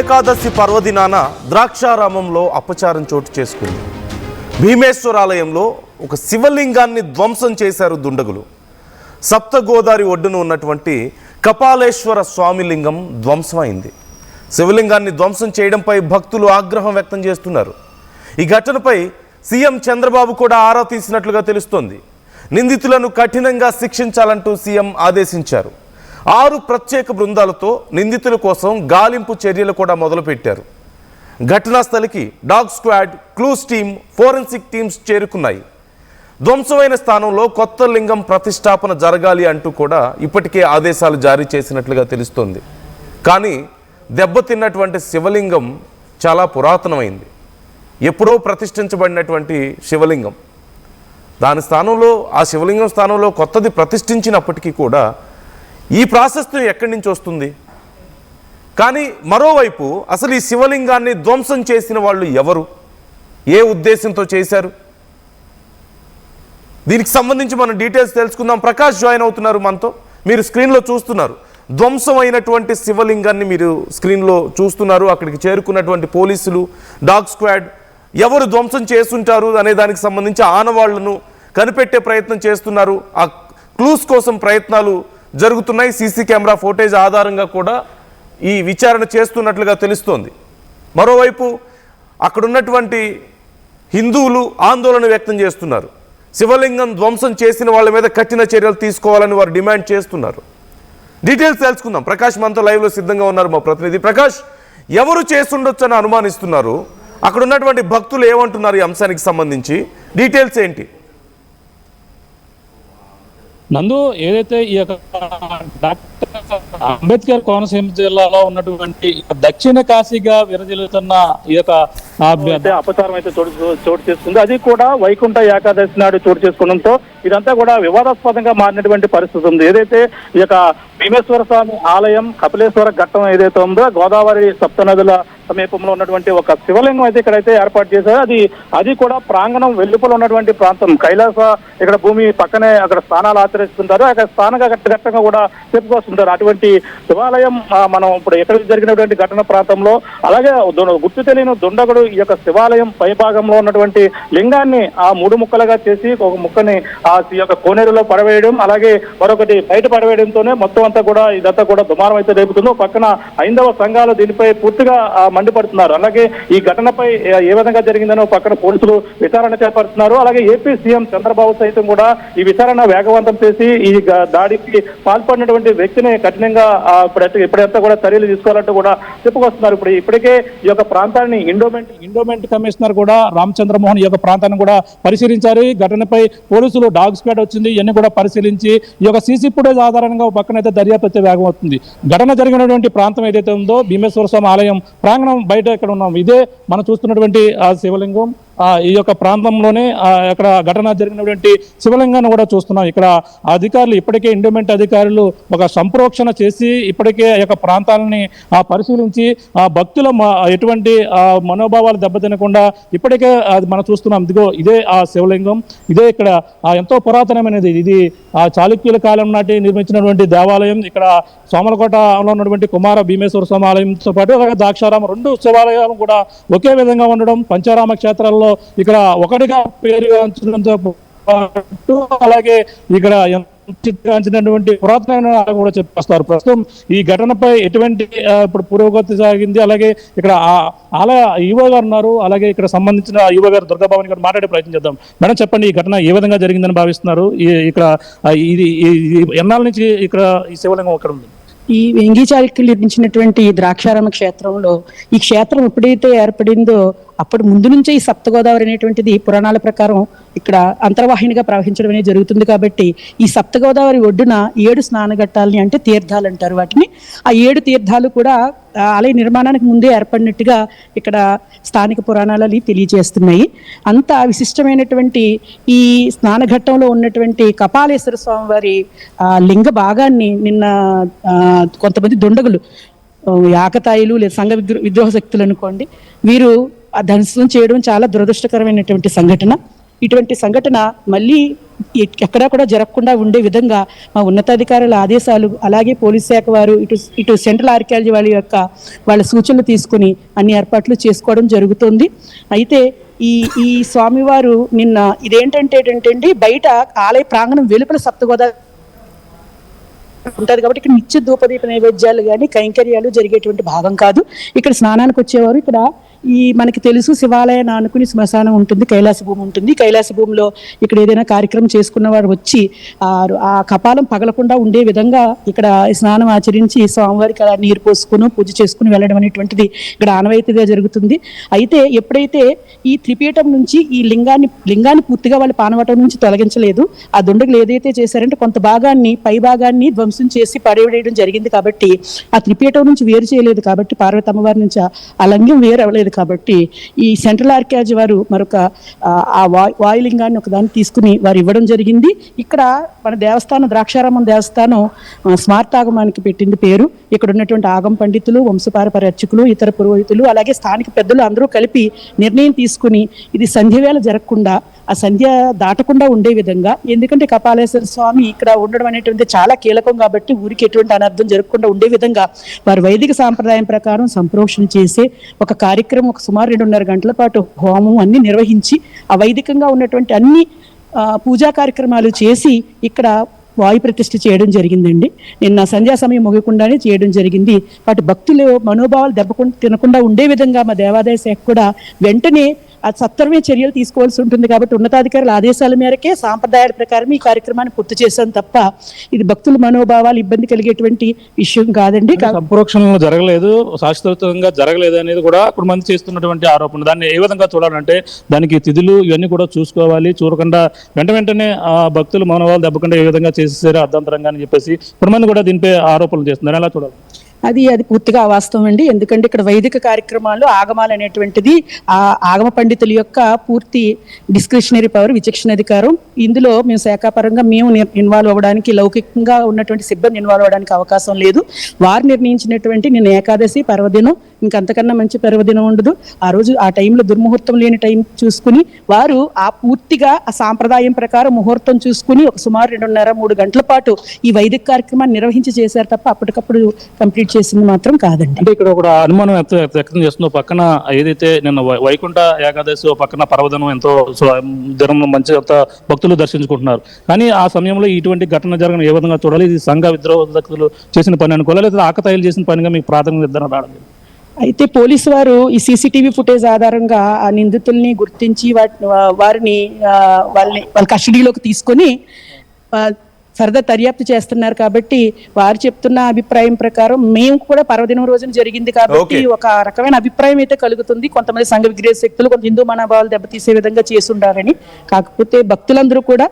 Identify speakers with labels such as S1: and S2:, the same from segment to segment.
S1: ఏకాదశి పర్వదినాన ద్రాక్షారామంలో అపచారం చోటు చేసుకుంది. భీమేశ్వరాలయంలో ఒక శివలింగాన్ని ధ్వంసం చేశారు దుండగులు. సప్తగోదావరి ఒడ్డున ఉన్నటువంటి కపాలేశ్వర స్వామి లింగం ధ్వంసమైంది. శివలింగాన్ని ధ్వంసం చేయడంపై భక్తులు ఆగ్రహం వ్యక్తం చేస్తున్నారు. ఈ ఘటనపై సీఎం చంద్రబాబు కూడా ఆరా తీసినట్లుగా తెలుస్తోంది. నిందితులను కఠినంగా శిక్షించాలంటూ సీఎం ఆదేశించారు. 6 ప్రత్యేక బృందాలతో నిందితుల కోసం గాలింపు చర్యలు కూడా మొదలుపెట్టారు. ఘటనా స్థలికి dog squad, clues team, forensic teams చేరుకున్నాయి. ధ్వంసమైన స్థానంలో కొత్త లింగం ప్రతిష్టాపన జరగాలి అంటూ కూడా ఇప్పటికే ఆదేశాలు జారీ చేసినట్లుగా తెలుస్తోంది. కానీ దెబ్బతిన్నటువంటి శివలింగం చాలా పురాతనమైంది. ఎప్పుడో ప్రతిష్ఠించబడినటువంటి శివలింగం. దాని స్థానంలో, ఆ శివలింగం స్థానంలో కొత్తది ప్రతిష్ఠించినప్పటికీ కూడా ఈ ప్రాసెస్ ఎక్కడి నుంచి వస్తుంది? కానీ మరోవైపు అసలు ఈ శివలింగాన్ని ధ్వంసం చేసిన వాళ్ళు ఎవరు, ఏ ఉద్దేశంతో చేశారు? దీనికి సంబంధించి మనం డీటెయిల్స్ తెలుసుకుందాం. ప్రకాష్ జాయిన్ అవుతున్నారు మనతో. మీరు స్క్రీన్లో చూస్తున్నారు ధ్వంసం అయినటువంటి శివలింగాన్ని మీరు స్క్రీన్లో చూస్తున్నారు. అక్కడికి చేరుకున్నటువంటి పోలీసులు, డాగ్ స్క్వాడ్ ఎవరు ధ్వంసం చేస్తుంటారు అనే దానికి సంబంధించి ఆనవాళ్లను కనిపెట్టే ప్రయత్నం చేస్తున్నారు. ఆ క్లూస్ కోసం ప్రయత్నాలు జరుగుతున్నాయి. సీసీ కెమెరా ఫోటేజ్ ఆధారంగా కూడా ఈ విచారణ చేస్తున్నట్లుగా తెలుస్తోంది. మరోవైపు అక్కడున్నటువంటి హిందువులు ఆందోళన వ్యక్తం చేస్తున్నారు. శివలింగం ధ్వంసం చేసిన వాళ్ళ మీద కఠిన చర్యలు తీసుకోవాలని వారు డిమాండ్ చేస్తున్నారు. డీటెయిల్స్ తెలుసుకుందాం. ప్రకాష్ మనతో లైవ్లో సిద్ధంగా ఉన్నారు మా ప్రతినిధి. ప్రకాష్, ఎవరు చేస్తుండొచ్చు అని అనుమానిస్తున్నారు? అక్కడ ఉన్నటువంటి భక్తులు ఏమంటున్నారు ఈ అంశానికి సంబంధించి? డీటెయిల్స్ ఏంటి?
S2: నందు, ఏదైతే ఈ యొక్క అంబేద్కర్ కోనసీమ జిల్లాలో ఉన్నటువంటి దక్షిణ కాశీగా విరజిల్లుతున్న ఈ యొక్క అపచారం అయితే చోటు చేసుకుంది. అది కూడా వైకుంఠ ఏకాదశి నాడు చోటు చేసుకోవడంతో ఇదంతా కూడా వివాదాస్పదంగా మారినటువంటి పరిస్థితి ఉంది. ఏదైతే ఈ యొక్క భీమేశ్వర స్వామి ఆలయం, కపిలేశ్వర ఘట్టం ఏదైతే ఉందో, గోదావరి సప్తనదుల సమీపంలో ఉన్నటువంటి ఒక శివలింగం అయితే ఇక్కడైతే ఏర్పాటు చేశారు. అది కూడా ప్రాంగణం వెల్లుపల ఉన్నటువంటి ప్రాంతం. కైలాస ఇక్కడ భూమి పక్కనే అక్కడ స్థానాలు ఆచరిస్తుంటారు. అక్కడ స్థానంగా ఘట్టంగా కూడా చెప్పుకొస్తుంటారు. అటువంటి శివాలయం మనం ఇప్పుడు ఎక్కడ జరిగినటువంటి ఘటన ప్రాంతంలో, అలాగే గుర్తు తెలియని దుండగుడు ఈ యొక్క శివాలయం పై భాగంలో ఉన్నటువంటి లింగాన్ని ఆ 3 ముక్కలుగా చేసి ఒక ముక్కని ఆ యొక్క కోనేరులో పడవేయడం, అలాగే మరొకటి బయట పడవేయడంతోనే మొత్తం అంతా కూడా ఇదంతా కూడా దుమారం అయితే రేపుతుందో. పక్కన హైందవ సంఘాలు దీనిపై పూర్తిగా మండిపడుతున్నారు. అలాగే ఈ ఘటనపై ఏ విధంగా జరిగిందనో పక్కన పోలీసులు విచారణ చేపడుతున్నారు. అలాగే ఏపీ సీఎం చంద్రబాబు సైతం కూడా ఈ విచారణ వేగవంతం చేసి ఈ దాడికి పాల్పడినటువంటి వ్యక్తిని కఠినంగా ఇప్పుడంతా కూడా చర్యలు తీసుకోవాలంటూ కూడా చెప్పుకొస్తున్నారు. ఇప్పటికే ఈ యొక్క ప్రాంతాన్ని ఇండోమెంట్ కమిషనర్ కూడా రామచంద్రమోహన్ ఈ యొక్క ప్రాంతాన్ని కూడా పరిశీలించారు. ఈ ఘటనపై పోలీసులు డాగ్ స్క్వాడ్ వచ్చింది, ఇవన్నీ కూడా పరిశీలించి ఈ యొక్క సీసీ ఫుటేజ్ ఆధారంగా పక్కనైతే దర్యాప్తు వేగం అవుతుంది. ఘటన జరిగినటువంటి ప్రాంతం ఏదైతే ఉందో, భీమేశ్వర స్వామి ఆలయం ప్రాంగణం బయట ఇక్కడ ఉన్నాం. ఇదే మనం చూస్తున్నటువంటి ఆ శివలింగం. ఈ యొక్క ప్రాంతంలోనే అక్కడ ఘటన జరిగినటువంటి శివలింగాన్ని కూడా చూస్తున్నాం. ఇక్కడ అధికారులు ఇప్పటికే ఇండోమెంట్ అధికారులు ఒక సంప్రోక్షణ చేసి ఇప్పటికే ఈ యొక్క ప్రాంతాలని పరిశీలించి భక్తుల ఎటువంటి మనోభావాలు దెబ్బతినకుండా ఇప్పటికే మనం చూస్తున్నాం. ఇదే ఆ శివలింగం. ఇదే ఇక్కడ ఎంతో పురాతనమైనది. ఇది చాళుక్యుల కాలం నాటి నిర్మించినటువంటి దేవాలయం. ఇక్కడ సోమలకోటలో ఉన్నటువంటి కుమార భీమేశ్వర స్వామి ఆలయంతో పాటు అలాగే ద్రాక్షారామం 2 శివాలయాలు కూడా ఒకే విధంగా ఉండడం, పంచారామ క్షేత్రాల్లో ఇక్కడ ఒకటిగా పేరుగాంచడంతో పాటు అలాగే ఇక్కడ చిత్రించినటువంటి పురాతనమైన కూడా చెప్పేస్తారు. ప్రస్తుతం ఈ ఘటనపై ఎటువంటి ఇప్పుడు పురోగతి సాగింది. అలాగే ఇక్కడ ఆలయ ఈవో గారు ఉన్నారు. అలాగే ఇక్కడ సంబంధించిన ఈవో గారు దుర్గాభవాని గారు మాట్లాడే ప్రయత్నం చేద్దాం. మేడం, చెప్పండి, ఈ ఘటన ఏ విధంగా జరిగిందని భావిస్తున్నారు? ఇక్కడ ఇది ఎన్నాళ్ళ నుంచి ఇక్కడ ఈ శివలింగం ఎక్కడ ఉంది?
S3: ఈ వెంగి చాళుక్యులు నిర్మించినటువంటి ద్రాక్షారామ క్షేత్రంలో ఈ క్షేత్రం ఎప్పుడైతే ఏర్పడిందో అప్పుడు ముందు నుంచే ఈ సప్తగోదావరి అనేటువంటిది పురాణాల ప్రకారం ఇక్కడ అంతర్వాహినిగా ప్రవహించడం అనేది జరుగుతుంది. కాబట్టి ఈ సప్తగోదావరి ఒడ్డున 7 స్నానఘట్టాలని, అంటే తీర్థాలు అంటారు వాటిని. ఆ 7 తీర్థాలు కూడా ఆలయ నిర్మాణానికి ముందే ఏర్పడినట్టుగా ఇక్కడ స్థానిక పురాణాలు తెలియజేస్తున్నాయి. అంత విశిష్టమైనటువంటి ఈ స్నానఘట్టంలో ఉన్నటువంటి కపాలేశ్వర స్వామి వారి లింగ భాగాన్ని నిన్న కొంతమంది దుండగులు, యాకతాయిలు లేదా సంఘ విద్రోహ శక్తులు అనుకోండి, వీరు ధ్వంసం చేయడం చాలా దురదృష్టకరమైనటువంటి సంఘటన. ఇటువంటి సంఘటన మళ్ళీ ఎక్కడా కూడా జరగకుండా ఉండే విధంగా మా ఉన్నతాధికారుల ఆదేశాలు, అలాగే పోలీస్ శాఖ వారు, ఇటు సెంట్రల్ ఆర్కియాలజీ వాళ్ళ సూచనలు తీసుకుని అన్ని ఏర్పాట్లు చేసుకోవడం జరుగుతుంది. అయితే ఈ స్వామివారు నిన్న ఇదేంటంటే బయట ఆలయ ప్రాంగణం వెలుపల సప్తగోదావరి ఉంటుంది కాబట్టి ఇక్కడ నిత్య ధూపదీప నైవేద్యాలు కానీ కైంకర్యాలు జరిగేటువంటి భాగం కాదు. ఇక్కడ స్నానానికి వచ్చేవారు ఇక్కడ మనకి తెలుసు శివాలయాన్ని ఆనుకుని శ్మశానం ఉంటుంది, కైలాస భూమి ఉంటుంది. కైలాస భూమిలో ఇక్కడ ఏదైనా కార్యక్రమం చేసుకున్న వారు వచ్చి ఆ కపాలం పగలకుండా ఉండే విధంగా ఇక్కడ స్నానం ఆచరించి స్వామివారికి అలా నీరు పోసుకుని పూజ చేసుకుని వెళ్ళడం అనేటువంటిది ఇక్కడ ఆనవాయితీగా జరుగుతుంది. అయితే ఎప్పుడైతే ఈ త్రిపీఠం నుంచి ఈ లింగాన్ని పూర్తిగా వాళ్ళు పానవటం నుంచి తొలగించలేదు, ఆ దుండగులు ఏదైతే చేశారంటే కొంత భాగాన్ని పై భాగాన్ని ధ్వంసం చేసి పడవేయడం జరిగింది. కాబట్టి ఆ త్రిపీఠం నుంచి వేరు చేయలేదు కాబట్టి పార్వతమ్మవారి నుంచి ఆ లింగం వేరు అవ్వలేదు కాబట్టి ఈ సెంట్రల్ ఆర్కియాలజీ వారు మరొక ఆ వాయులింగాన్ని ఒకదాన్ని తీసుకుని వారు ఇవ్వడం జరిగింది. ఇక్కడ మన దేవస్థానం ద్రాక్షారామం దేవస్థానం స్మార్తాగమానికి పెట్టింది పేరు. ఇక్కడ ఉన్నటువంటి ఆగమ పండితులు, వంశపారపర్య అర్చకులు, ఇతర పురోహితులు, అలాగే స్థానిక పెద్దలు అందరూ కలిపి నిర్ణయం తీసుకుని ఇది సంధ్య వేళ జరగకుండా, ఆ సంధ్య దాటకుండా ఉండే విధంగా, ఎందుకంటే కపాలేశ్వర స్వామి ఇక్కడ ఉండడం అనేటువంటి చాలా కీలకం కాబట్టి ఊరికి ఎటువంటి అనర్థం జరగకుండా ఉండే విధంగా వారు వైదిక సాంప్రదాయం ప్రకారం సంప్రోక్షణ చేసే ఒక కార్యక్రమం ఒక సుమారు 2.5 గంటల పాటు హోమం అన్ని నిర్వహించి ఆ వైదికంగా ఉన్నటువంటి అన్ని పూజా కార్యక్రమాలు చేసి ఇక్కడ వాయు ప్రతిష్ఠ చేయడం జరిగిందండి. నిన్న సంధ్యా సమయం ముగకుండానే చేయడం జరిగింది. వాటి భక్తులు మనోభావాలు తినకుండా ఉండే విధంగా మా దేవాదాయ శాఖ కూడా వెంటనే సత్వరమే చర్యలు తీసుకోవాల్సి ఉంటుంది. కాబట్టి ఉన్నతాధికారుల ఆదేశాల మేరకే సాంప్రదాయాల ప్రకారం ఈ కార్యక్రమాన్ని పూర్తి చేశాం తప్ప ఇది భక్తుల మనోభావాలు ఇబ్బంది కలిగేటువంటి విషయం కాదండి.
S2: సంప్రోక్షణలు జరగలేదు, శాశ్వతంగా జరగలేదు అనేది కూడా కొంతమంది చేస్తున్నటువంటి ఆరోపణ. దాన్ని ఏ విధంగా చూడాలంటే దానికి తిథులు ఇవన్నీ కూడా చూసుకోవాలి, చూడకుండా వెంటనే భక్తుల మనోభావాలు దెబ్బకుండా ఏ విధంగా చేసేసారో అర్ధంతరంగా అని చెప్పేసి కొంతమంది కూడా దీనిపై ఆరోపణలు చేస్తున్నారు. ఎలా చూడాలి?
S3: అది పూర్తిగా అవాస్తవం అండి. ఎందుకంటే ఇక్కడ వైదిక కార్యక్రమాలు ఆగమాలు అనేటువంటిది ఆ ఆగమ పండితుల యొక్క పూర్తి డిస్క్రిషనరీ పవర్, విచక్షణాధికారం. ఇందులో మేము శాఖాపరంగా మేము ఇన్వాల్వ్ అవ్వడానికి, లౌకికంగా ఉన్నటువంటి సిబ్బంది ఇన్వాల్వ్ అవ్వడానికి అవకాశం లేదు. వారు నిర్ణయించినటువంటి నిన్న ఏకాదశి పర్వదినం, ఇంకంతకన్నా మంచి పర్వదినం ఉండదు. ఆ రోజు ఆ టైంలో దుర్ముహూర్తం లేని టైం చూసుకుని వారు ఆ పూర్తిగా ఆ సాంప్రదాయం ప్రకారం ముహూర్తం చూసుకుని ఒక సుమారు 2.5-3 గంటల పాటు ఈ వైదిక కార్యక్రమాన్ని నిర్వహించి చేశారు తప్ప అప్పటికప్పుడు కంప్లీట్ చేసింది మాత్రం కాదండి.
S2: అంటే ఇక్కడ కూడా అనుమానం వ్యక్తం చేస్తున్న పక్కన ఏదైతే నిన్న వైకుంఠ ఏకాదశి పక్కన పర్వదినం ఎంతో దినం మంచి భక్తులు దర్శించుకుంటున్నారు. కానీ ఆ సమయంలో ఇటువంటి ఘటన జరగడం ఏ విధంగా చూడాలి? ఇది సంఘ విద్రోహకులు చేసిన పని అనుకోవాలి, లేదా ఆకతాయిలు చేసిన పనిగా మీకు ప్రాథమిక నిర్ధారణ రావడం?
S3: అయితే పోలీసు వారు ఈ సీసీటీవీ ఫుటేజ్ ఆధారంగా ఆ నిందితుల్ని గుర్తించి వాళ్ళ కస్టడీలోకి తీసుకొని ఫర్దర్ దర్యాప్తు చేస్తున్నారు. కాబట్టి వారు చెప్తున్న అభిప్రాయం ప్రకారం మేము కూడా పర్వదినం రోజున జరిగింది కాబట్టి ఒక రకమైన అభిప్రాయం అయితే కలుగుతుంది. కొంతమంది సంఘ విగ్రహ శక్తులు కొంత హిందూ మనోభావాలు దెబ్బతీసే విధంగా చేసి ఉండాలని. కాకపోతే భక్తులందరూ కూడా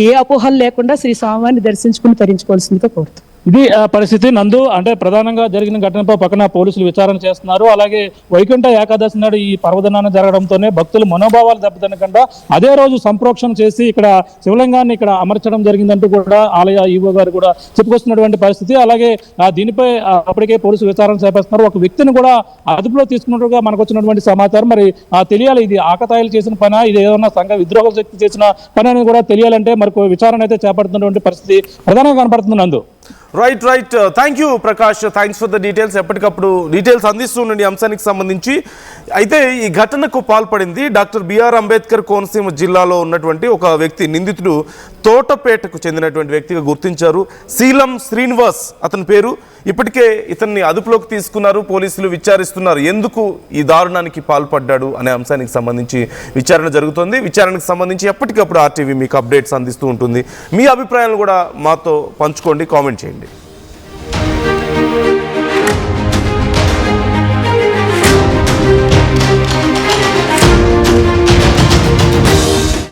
S3: ఏ అపోహలు లేకుండా శ్రీ స్వామివారిని దర్శించుకుని తరించుకోవాల్సిందిగా కోరుతాం.
S2: ఇది పరిస్థితి నందు. అంటే ప్రధానంగా జరిగిన ఘటనపై పక్కన పోలీసులు విచారణ చేస్తున్నారు. అలాగే వైకుంఠ ఏకాదశి నాడు ఈ పర్వదినాన్ని జరగడంతోనే భక్తులు మనోభావాలు దెబ్బతినకుండా అదే రోజు సంప్రోక్షణ చేసి ఇక్కడ శివలింగాన్ని ఇక్కడ అమర్చడం జరిగిందంటూ కూడా ఆలయ ఈవో గారు కూడా చెప్పుకొస్తున్నటువంటి పరిస్థితి. అలాగే దీనిపై అప్పటికే పోలీసులు విచారణ చేపడుతున్నారు. ఒక వ్యక్తిని కూడా అదుపులో తీసుకున్నట్టుగా మనకు వచ్చినటువంటి సమాచారం. మరి తెలియాలి ఇది ఆకతాయిలు చేసిన పని, ఇది ఏదన్నా సంఘ విద్రోహ శక్తి చేసిన పని అని కూడా తెలియాలంటే మరి విచారణ అయితే చేపడుతున్నటువంటి పరిస్థితి ప్రధానంగా కనపడుతుంది నందు.
S1: Right thank you Prakash, thanks for the details. ఎప్పటికప్పుడు డీటెయిల్స్ అందిస్తుండండి అంశానికి సంబంధించి. అయితే ఈ ఘటనకు పాల్పడింది డాక్టర్ బిఆర్ అంబేద్కర్ కోనసీమ జిల్లాలో ఉన్నటువంటి ఒక వ్యక్తి, నిందితుడు తోటపేటకు చెందినటువంటి వ్యక్తిగా గుర్తించారు. శీలం శ్రీనివాస్ అతని పేరు. ఇప్పటికే ఇతన్ని అదుపులోకి తీసుకున్నారు, పోలీసులు విచారిస్తున్నారు ఎందుకు ఈ దారుణానికి పాల్పడ్డాడు అనే అంశానికి సంబంధించి విచారణ జరుగుతుంది. విచారణకు సంబంధించి ఎప్పటికప్పుడు ఆర్టీవీ మీకు అప్డేట్స్ అందిస్తూ ఉంటుంది. మీ అభిప్రాయాలు కూడా మాతో పంచుకోండి, కామెంట్ చేయండి.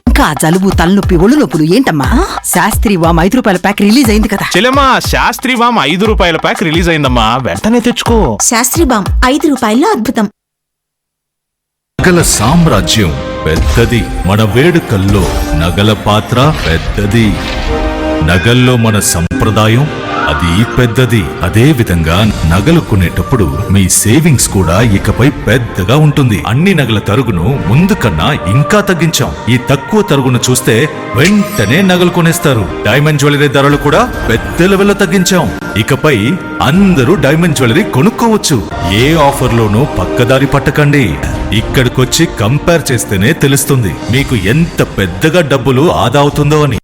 S4: ఇంకా జలుబు, తలనొప్పి, ఒళ్ళు నొప్పులు ఏంటమ్మా? శాస్త్రి వామ్ 5 రూపాయల ప్యాక్ రిలీజ్ అయింది కదా
S5: చెల్లెమ్మా. శాస్త్రి వామ్ 5 రూపాయల ప్యాక్ రిలీజ్ అయిందమ్మా, వెంటనే తెచ్చుకో.
S6: శాస్త్రి బామ్ 5 రూపాయల్లో అద్భుతం.
S7: నగల సామ్రాజ్యం పెద్దది, మన వేడుకల్లో నగల పాత్ర పెద్దది. నగల్లో మన సంప్రదాయం, అది పెద్దది. అదే విధంగా నగలు కొనేటప్పుడు మీ సేవింగ్స్ కూడా ఇకపై పెద్దగా ఉంటుంది. అన్ని నగల తరుగును ముందు కన్నా ఇంకా తగ్గించాం. ఈ తక్కువ తరుగును చూస్తే వెంటనే నగలు కొనేస్తారు. డైమండ్ జ్యువెలరీ ధరలు కూడా పెద్ద లెవెల్లో తగ్గించాం. ఇకపై అందరూ డైమండ్ జ్యువెలరీ కొనుక్కోవచ్చు. ఏ ఆఫర్లోనూ పక్కదారి పట్టకండి. ఇక్కడికొచ్చి కంపేర్ చేస్తేనే తెలుస్తుంది మీకు ఎంత పెద్దగా డబ్బులు ఆదా అవుతుందో అని.